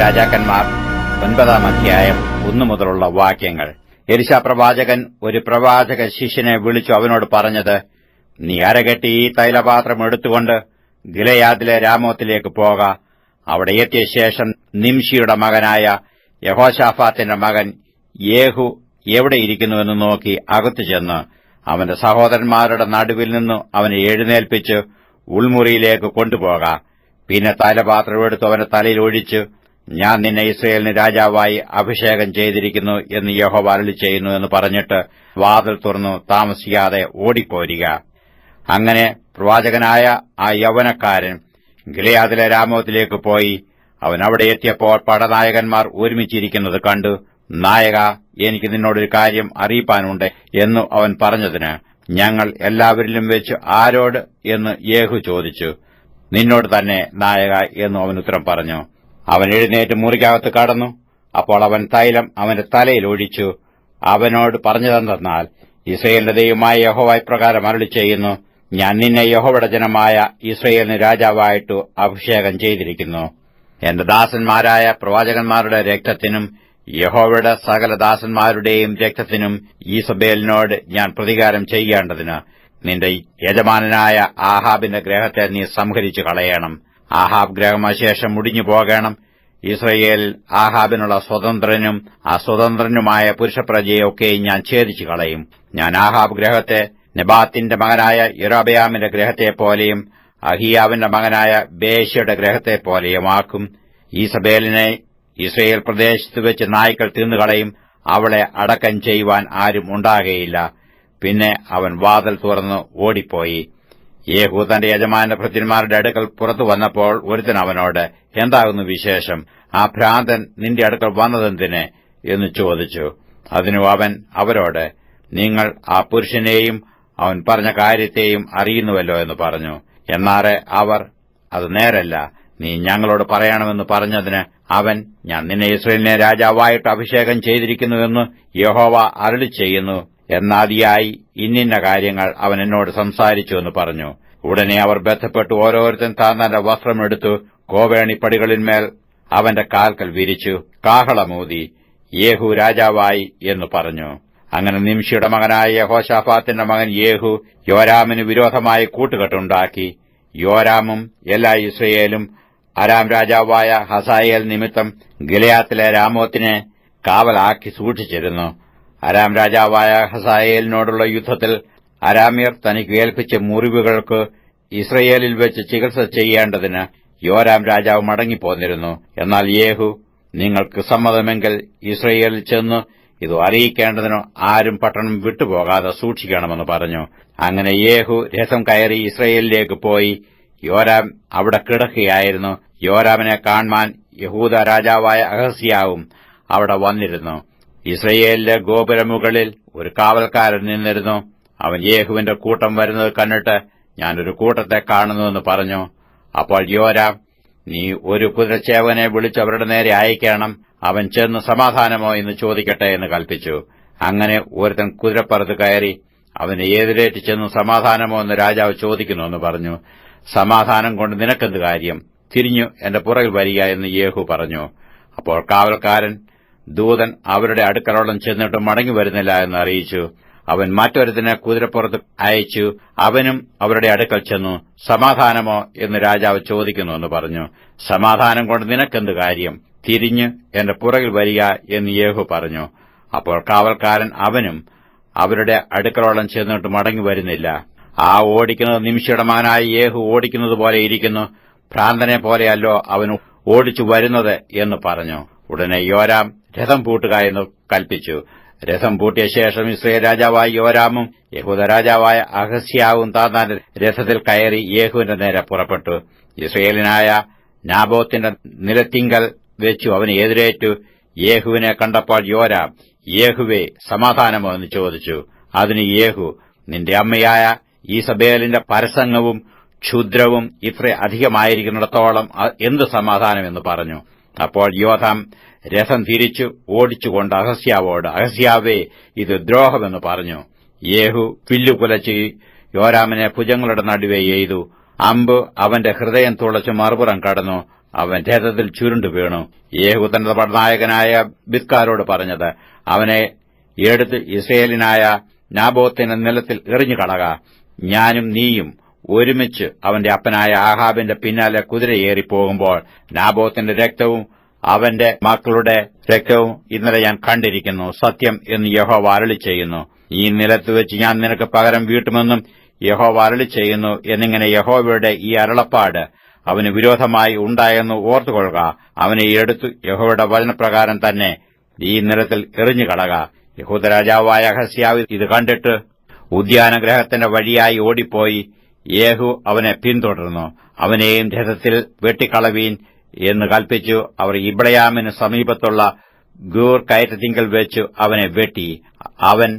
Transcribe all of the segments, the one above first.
രാജാക്കന്മാർ 9-ാം അധ്യായം 1 മുതലുള്ള വാക്യങ്ങൾ. എലീശാ പ്രവാചകൻ ഒരു പ്രവാചക ശിഷ്യനെ വിളിച്ചു അവനോട് പറഞ്ഞത്, നീ അരകെട്ടി ഈ തൈലപാത്രം എടുത്തുകൊണ്ട് ഗിലെയാദിലെ രാമോത്തിലേക്ക് പോക. അവിടെ എത്തിയ ശേഷം നിംഷിയുടെ മകനായ യഹോശാഫാത്തിന്റെ മകൻ യേഹു എവിടെയിരിക്കുന്നുവെന്ന് നോക്കി അകത്തു ചെന്ന് അവന്റെ സഹോദരന്മാരുടെ നടുവിൽ നിന്ന് അവനെ എഴുന്നേൽപ്പിച്ച് ഉൾമുറിയിലേക്ക് കൊണ്ടുപോക. പിന്നെ തൈലപാത്രം എടുത്ത് അവന്റെ തലയിൽ ഒഴിച്ച്, ഞാൻ നിന്നെ ഇസ്രായേലിന് രാജാവായി അഭിഷേകം ചെയ്തിരിക്കുന്നു എന്ന് യഹോവ അരുളിച്ചെയ്യുന്നു എന്ന് പറഞ്ഞിട്ട് വാതിൽ തുറന്നു താമസിയാതെ ഓടിപ്പോരുക. അങ്ങനെ പ്രവാചകനായ ആ യൗവനക്കാരൻ ഗിലെയാദിലെ രാമോത്തിലേക്ക് പോയി. അവൻ അവിടെ എത്തിയപ്പോൾ പടനായകന്മാർ ഒരുമിച്ചിരിക്കുന്നത് കണ്ടു. നായക, എനിക്ക് നിന്നോടൊരു കാര്യം അറിയിപ്പാനുണ്ട് എന്നു അവൻ പറഞ്ഞതിന്, ഞങ്ങൾ എല്ലാവരിലും വെച്ച് ആരോട് എന്ന് യേഹു ചോദിച്ചു. നിന്നോട് തന്നെ നായക എന്നു അവൻ ഉത്തരം പറഞ്ഞു. അവൻ എഴുന്നേറ്റ് മുറിക്കകത്ത് കടന്നു. അപ്പോൾ അവൻ തൈലം അവന്റെ തലയിൽ ഒഴിച്ചു. അവനോട് പറഞ്ഞതെന്തെന്നാൽ, ഇസ്രായേലിന്റെ ദൈവമായ യഹോവ ഇപ്രകാരം അരുളിച്ചെയ്യുന്നു, ഞാൻ നിന്നെ യഹോവയുടെ ജനമായ ഇസ്രായേലിന് രാജാവായിട്ട് അഭിഷേകം ചെയ്തിരിക്കുന്നു. എന്റെ ദാസന്മാരായ പ്രവാചകന്മാരുടെ രക്തത്തിനും യഹോവയുടെ സകല ദാസന്മാരുടെയും രക്തത്തിനും ഈസബേലിനോട് ഞാൻ പ്രതികാരം ചെയ്യേണ്ടതിന് നിന്റെ യജമാനനായ ആഹാബിന്റെ ഗ്രഹത്തെ നീ സംഹരിച്ചു കളയണം. ആഹാബ് ഗ്രഹമശേഷം മുടിഞ്ഞു പോകണം. ഇസ്രായേൽ ആഹാബിനുള്ള സ്വതന്ത്രനും അസ്വതന്ത്രനുമായ പുരുഷപ്രജയൊക്കെയും ഞാൻ ഛേദിച്ചു കളയും. ഞാൻ ആഹാബ് ഗ്രഹത്തെ നെബാത്തിന്റെ മകനായ യൊരോബെയാമിന്റെ ഗ്രഹത്തെപ്പോലെയും അഹിയാവിന്റെ മകനായ ബേശയുടെ ഗ്രഹത്തെപ്പോലെയുമാക്കും. ഈസബേലിനെ ഇസ്രായേൽ പ്രദേശത്ത് വെച്ച് നായ്ക്കൾ തിന്നുകളയും. അവളെ അടക്കം ചെയ്യുവാൻ ആരും ഉണ്ടാകുകയില്ല. പിന്നെ അവൻ വാതിൽ തുറന്ന് ഓടിപ്പോയി. യേഹു തന്റെ യജമാനന്റെ ഭൃത്യന്മാരുടെ അടുക്കൽ പുറത്തു വന്നപ്പോൾ ഒരുത്തൻ അവനോട്, എന്താകുന്നു വിശേഷം? ആ ഭ്രാന്തൻ നിന്റെ അടുക്കൽ വന്നതെന്തിന് എന്ന് ചോദിച്ചു. അതിനു അവൻ അവരോട്, നിങ്ങൾ ആ പുരുഷനെയും അവൻ പറഞ്ഞ കാര്യത്തെയും അറിയുന്നുവല്ലോ എന്ന് പറഞ്ഞു. എന്നാറെ അവർ, അത് നേരല്ല, നീ ഞങ്ങളോട് പറയണമെന്ന് പറഞ്ഞതിന് അവൻ, ഞാൻ നിന്നെ ഇസ്രായേലിനെ രാജാവായിട്ട് അഭിഷേകം ചെയ്തിരിക്കുന്നുവെന്ന് യഹോവ അരുളിച്ചെയ്യുന്നു എന്നാദിയായി ഇന്നിന്ന കാര്യങ്ങൾ അവൻ എന്നോട് സംസാരിച്ചു എന്ന് പറഞ്ഞു. ഉടനെ അവർ ബന്ധപ്പെട്ട് ഓരോരുത്തൻ താൻ വസ്ത്രമെടുത്തു കോവേണിപ്പടികളിന്മേൽ അവന്റെ കാൽക്കൽ വിരിച്ചു കാഹളമൂതി, യേഹു രാജാവായി എന്ന് പറഞ്ഞു. അങ്ങനെ നിംഷിയുടെ മകനായ യഹോശാഫാത്തിന്റെ മകൻ യേഹു യോരാമിന് വിരോധമായി കൂട്ടുകെട്ടുണ്ടാക്കി. യോരാമും എല്ലാ ഇസ്രായേലും അരാം രാജാവായ ഹസായേൽ നിമിത്തം ഗിലെയാത്തിലെ രാമോത്തിനെ കാവലാക്കി സൂക്ഷിച്ചിരുന്നു. അരാം രാജാവായ ഹസായേലിനോടുള്ള യുദ്ധത്തിൽ അരാമ്യർ തനിക്ക് ഏൽപ്പിച്ച മുറിവുകൾക്ക് ഇസ്രയേലിൽ വെച്ച് ചികിത്സ ചെയ്യേണ്ടതിന് യോരാം രാജാവ് മടങ്ങിപ്പോന്നിരുന്നു. എന്നാൽ യേഹു, നിങ്ങൾക്ക് സമ്മതമെങ്കിൽ ഇസ്രയേലിൽ ചെന്ന് ഇത് അറിയിക്കേണ്ടതിനോ ആരും പട്ടണം വിട്ടുപോകാതെ സൂക്ഷിക്കണമെന്ന് പറഞ്ഞു. അങ്ങനെ യേഹു രഥം കയറി ഇസ്രയേലിലേക്ക് പോയി. യോരാം അവിടെ കിടക്കുകയായിരുന്നു. യോരാമിനെ കാൺമാൻ യഹൂദ രാജാവായ അഹസ്യാവും അവിടെ വന്നിരുന്നു. ഇസ്രയേലിലെ ഗോപുരമുകളിൽ ഒരു കാവൽക്കാരൻ നിന്നിരുന്നു. അവൻ യേഹുവിന്റെ കൂട്ടം വരുന്നത് കണ്ടിട്ട്, ഞാനൊരു കൂട്ടത്തെ കാണുന്നുവെന്ന് പറഞ്ഞു. അപ്പോൾ യോരാം, നീ ഒരു കുതിരച്ചേവനെ വിളിച്ച് അവരുടെ നേരെ അയക്കണം. അവൻ ചെന്ന് സമാധാനമോ എന്ന് ചോദിക്കട്ടെ എന്ന് കൽപ്പിച്ചു. അങ്ങനെ ഒരുത്തൻ കുതിരപ്പുറത്ത് കയറി അവനെ എതിരേറ്റ് ചെന്ന് സമാധാനമോ എന്ന് രാജാവ് ചോദിക്കുന്നുവെന്ന് പറഞ്ഞു. സമാധാനം കൊണ്ട് നിനക്കെന്ത് കാര്യം? തിരിഞ്ഞു എന്റെ പുറകിൽ വരിക എന്ന് യേഹു പറഞ്ഞു. അപ്പോൾ കാവൽക്കാരൻ ദൂതൻ അവരുടെ അടുക്കലോളം ചെന്നിട്ട് മടങ്ങി വരുന്നില്ല എന്ന് അറിയിച്ചു. അവൻ മറ്റൊരുത്തിനെ കുതിരപ്പുറത്ത് അയച്ചു. അവനും അവരുടെ അടുക്കൽ ചെന്നു. സമാധാനമോ എന്ന് രാജാവ് ചോദിക്കുന്നുവെന്ന് പറഞ്ഞു. സമാധാനം കൊണ്ട് നിനക്കെന്ത് കാര്യം? തിരിഞ്ഞ് എന്റെ പുറകിൽ വരിക എന്ന് യേഹു പറഞ്ഞു. അപ്പോൾ കാവൽക്കാരൻ അവനും അവരുടെ അടുക്കലോളം ചെന്നിട്ട് മടങ്ങി വരുന്നില്ല. ആ ഓടിക്കുന്നത് നിംഷിയുടെ മകനായ യേഹു ഓടിക്കുന്നത് പോലെ ഇരിക്കുന്നു. ഭ്രാന്തനെ പോലെയല്ലോ അവൻ ഓടിച്ചു വരുന്നത് എന്ന് പറഞ്ഞു. ഉടനെ യോരാം രഥം പൂട്ടുക എന്ന് കൽപ്പിച്ചു. രഥം പൂട്ടിയ ശേഷം ഇസ്രായേൽ രാജാവായ യോരാമും യഹൂദ രാജാവായ അഹസ്യാവും താൻ രഥത്തിൽ കയറി യേഹുവിന്റെ നേരെ പുറപ്പെട്ടു. ഇസ്രായേലിനായ നാബോത്തിന്റെ നിലത്തിങ്കൽ വെച്ചു അവനെ എതിരേറ്റു. യേഹുവിനെ കണ്ടപ്പോൾ യോരാം, യേഹുവേ, സമാധാനമോ എന്ന് ചോദിച്ചു. അതിന് യേഹു, നിന്റെ അമ്മയായ ഈസബേലിന്റെ പരസംഗവും ക്ഷുദ്രവും ഇത്ര അധികമായിരിക്കുന്നിടത്തോളം എന്ത് സമാധാനമെന്ന് പറഞ്ഞു. അപ്പോൾ യോഥാം രഥം തിരിച്ചു ഓടിച്ചുകൊണ്ട് അഹസ്യാവോട്, അഹസ്യാവേ, ഇത് ദ്രോഹമെന്ന് പറഞ്ഞു. യേഹു വില്ലുകുലച്ച് യോരാമിനെ ഭുജങ്ങളുടെ നടുവെ എയ്തു. അമ്പ് അവന്റെ ഹൃദയം തുളച്ച് മറുപുറം കടന്നു. അവൻ രഥത്തിൽ ചുരുണ്ടു വീണു. യേഹൂ തന്റെ പടനായകനായ ബിദ്കാരോട് പറഞ്ഞത്, അവനെ എടുത്ത് ഇസ്രയേലിനായ നാബോത്തിന്റെ നിലത്തിൽ എറിഞ്ഞു കളക. ഞാനും നീയും ഒരുമിച്ച് അവന്റെ അപ്പനായ ആഹാബിന്റെ പിന്നാലെ കുതിരയേറിപ്പോകുമ്പോൾ നാബോത്തിന്റെ രക്തവും അവന്റെ മക്കളുടെ രക്തവും ഇന്നലെ ഞാൻ കണ്ടിരിക്കുന്നു. സത്യം എന്ന് യഹോവ അരുളിച്ചെയ്യുന്നു. ഈ നിലത്ത് വെച്ച് ഞാൻ നിനക്ക് പകരം വീട്ടുമെന്നും യഹോവ അരുളിച്ചെയ്യുന്നു എന്നിങ്ങനെ യഹോവയുടെ ഈ അരുളപ്പാട് അവന് വിരോധമായി ഉണ്ടായെന്ന് ഓർത്തുകൊള്ളുക. അവനെ എടുത്തു യഹോവയുടെ വചനപ്രകാരം തന്നെ ഈ നിലത്തിൽ എറിഞ്ഞു കളക. യഹൂദ രാജാവായ അഹസ്യാവ് ഇത് കണ്ടിട്ട് ഉദ്യാനഗ്രഹത്തിന്റെ വഴിയായി ഓടിപ്പോയി. യേഹൂ അവനെ പിന്തുടർന്നു. അവനെയും രഥത്തിൽ വെട്ടിക്കളവീൻ എന്ന് കൽപ്പിച്ചു. അവർ ഇബ്ളയാമിന് സമീപത്തുള്ള ഗൂർ കയറ്റത്തിങ്കൽ വെച്ചു അവനെ വെട്ടി. അവൻ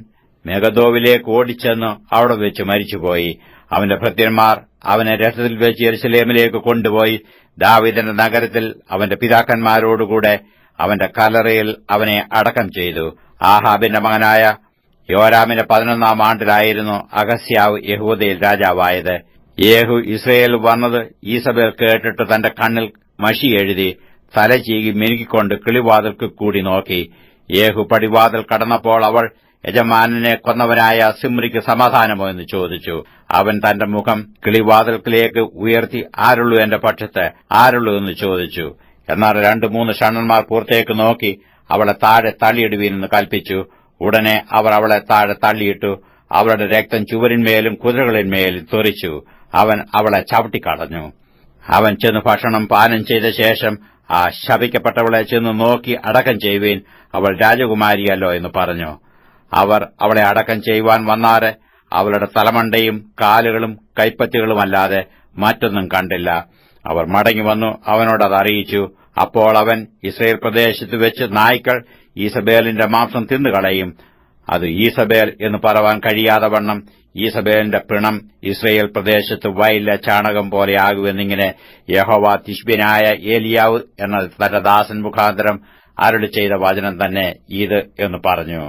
മെഗദോവിലേക്ക് ഓടിച്ചെന്ന് അവിടെ വെച്ച് മരിച്ചുപോയി. അവന്റെ ഭൃത്യന്മാർ അവനെ രഥത്തിൽ വെച്ച് യെരൂശലേമിലേക്ക് കൊണ്ടുപോയി ദാവീദിന്റെ നഗരത്തിൽ അവന്റെ പിതാക്കന്മാരോടുകൂടെ അവന്റെ കല്ലറയിൽ അവനെ അടക്കം ചെയ്തു. ആഹാബിന്റെ മകനായ യോരാമിന്റെ 11-ാം ആണ്ടിലായിരുന്നു അഹസ്യാവ് യഹൂദയിൽ രാജാവായത്. യേഹൂ ഇസ്രയേൽ വന്നത് ഈസബേൽ കേട്ടിട്ട് തന്റെ കണ്ണിൽ മഷി എഴുതി തല ചീകി മെരുകിക്കൊണ്ട് കിളിവാതിൽക്ക് കൂടി നോക്കി. യേഹൂ പടിവാതിൽ കടന്നപ്പോൾ അവൾ, യജമാനനെ കൊന്നവനായ സിമ്രിക്ക് സമാധാനമോ എന്ന് ചോദിച്ചു. അവൻ തന്റെ മുഖം കിളിവാതിൽക്കിലേക്ക് ഉയർത്തി, ആരുള്ളൂ എന്റെ പക്ഷത്ത്, ആരുള്ളൂ എന്ന് ചോദിച്ചു. എന്നാൽ 2-3 ഷണ്ഡന്മാർ പുറത്തേക്ക് നോക്കി അവളെ താഴെ തള്ളിയിടുവീനെന്ന് കൽപ്പിച്ചു. ഉടനെ അവർ അവളെ താഴെ തള്ളിയിട്ടു. അവളുടെ രക്തം ചുവരിന്മേലും കുതിരകളിന്മേലും തെറിച്ചു. അവൻ അവളെ ചവിട്ടിക്കളഞ്ഞു. അവൻ ചെന്ന് ഭക്ഷണം പാനം ചെയ്ത ശേഷം, ആ ശപിക്കപ്പെട്ടവളെ ചെന്ന് നോക്കി അടക്കം ചെയ്യുവീൻ, അവൾ രാജകുമാരിയല്ലോ എന്ന് പറഞ്ഞു. അവർ അവളെ അടക്കം ചെയ്യുവാൻ വന്നാറ് അവളുടെ തലമണ്ടയും കാലുകളും കൈപ്പത്തികളുമല്ലാതെ മറ്റൊന്നും കണ്ടില്ല. അവർ മടങ്ങിവന്നു അവനോടത് അറിയിച്ചു. അപ്പോൾ അവൻ, ഇസ്രയേൽ പ്രദേശത്ത് വെച്ച് നായ്ക്കൾ ഈസബേലിന്റെ മാംസം തിന്നുകളയും. അത് ഈസബേൽ എന്ന് പറവാൻ കഴിയാതെ വണ്ണം ഈസബേലിന്റെ പിണം ഇസ്രയേൽ പ്രദേശത്ത് വയലിലെ ചാണകം പോലെയാകുമെന്നിങ്ങനെ യഹോവ തിശ്ബ്യനായ ഏലിയാവ് എന്ന തന്റെ ദാസൻ മുഖാന്തരം അരുളി ചെയ്ത വചനം തന്നെ ഇത് എന്ന് പറഞ്ഞു.